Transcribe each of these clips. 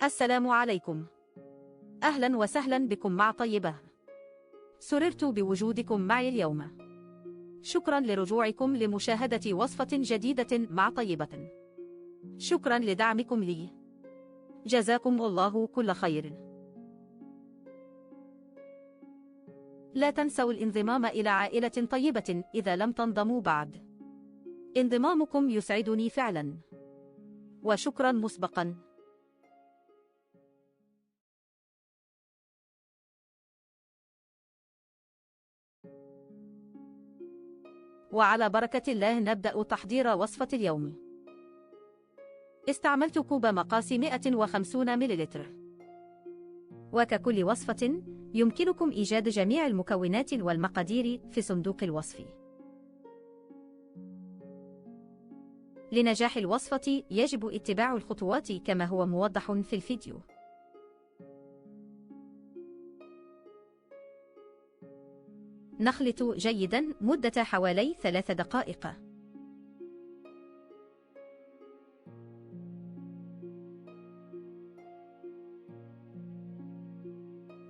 السلام عليكم. أهلا وسهلا بكم مع طيبة. سررت بوجودكم معي اليوم. شكرا لرجوعكم لمشاهدة وصفة جديدة مع طيبة. شكرا لدعمكم لي. جزاكم الله كل خير. لا تنسوا الانضمام إلى عائلة طيبة إذا لم تنضموا بعد. انضمامكم يسعدني فعلا. وشكرا مسبقا. وعلى بركة الله نبدأ تحضير وصفة اليوم. استعملت كوب مقاس 150 مللتر. وككل وصفة يمكنكم إيجاد جميع المكونات والمقادير في صندوق الوصف. لنجاح الوصفة يجب اتباع الخطوات كما هو موضح في الفيديو. نخلط جيدا مدة حوالي 3 دقائق.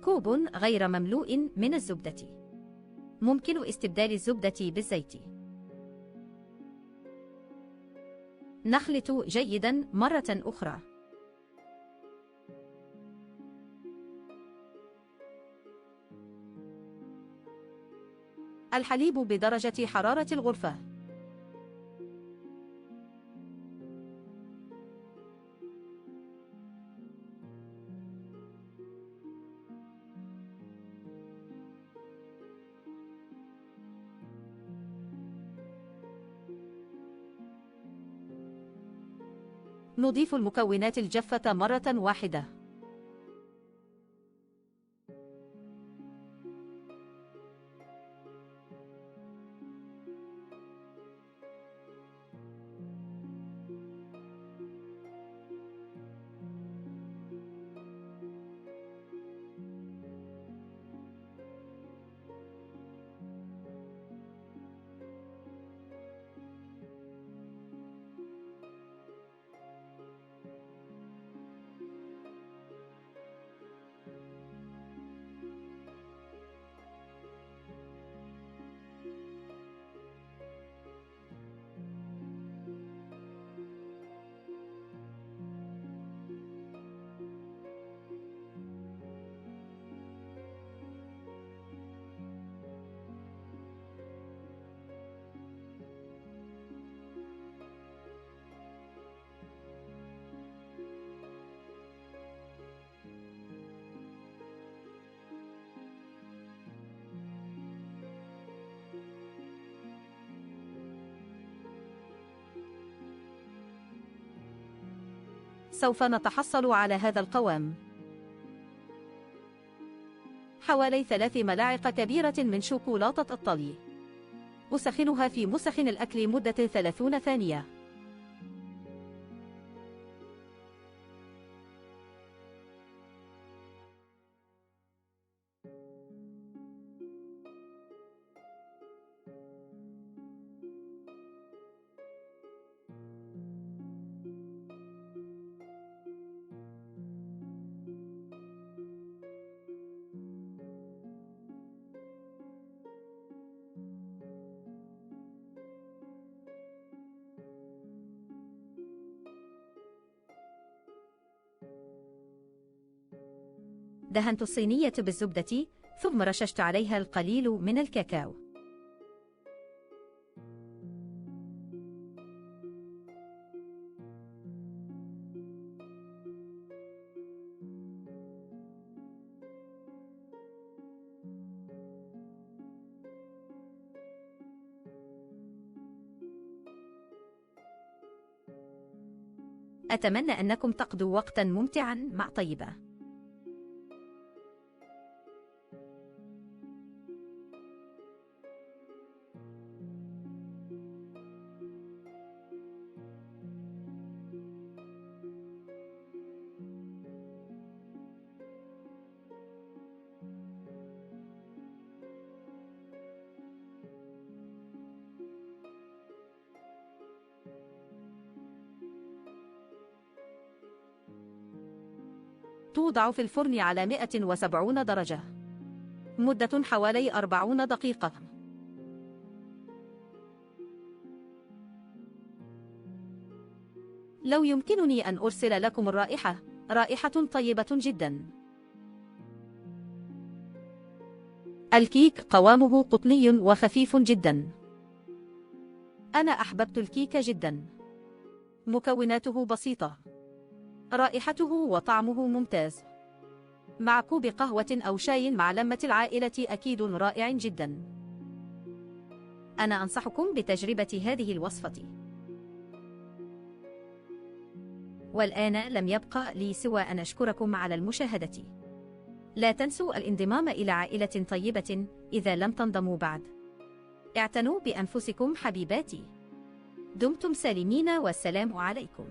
كوب غير مملوء من الزبدة. ممكن استبدال الزبدة بالزيت. نخلط جيدا مرة أخرى. الحليب بدرجة حرارة الغرفة. نضيف المكونات الجافة مرة واحدة. سوف نتحصل على هذا القوام. حوالي 3 ملاعق كبيرة من شوكولاتة الطلي. أسخنها في مسخن الأكل مدة 30 ثانية. دهنت الصينية بالزبدة ثم رششت عليها القليل من الكاكاو. أتمنى أنكم تقضوا وقتا ممتعا مع طيبة. توضع في الفرن على 170 درجة. مدة حوالي 40 دقيقة. لو يمكنني أن أرسل لكم الرائحة، رائحة طيبة جدا. الكيك قوامه قطني وخفيف جدا. أنا أحببت الكيك جدا. مكوناته بسيطة. رائحته وطعمه ممتاز. مع كوب قهوة أو شاي مع لمة العائلة أكيد رائع جدا. أنا أنصحكم بتجربة هذه الوصفة. والآن لم يبقى لي سوى أن أشكركم على المشاهدة. لا تنسوا الانضمام إلى عائلة طيبة إذا لم تنضموا بعد. اعتنوا بأنفسكم حبيباتي. دمتم سالمين والسلام عليكم.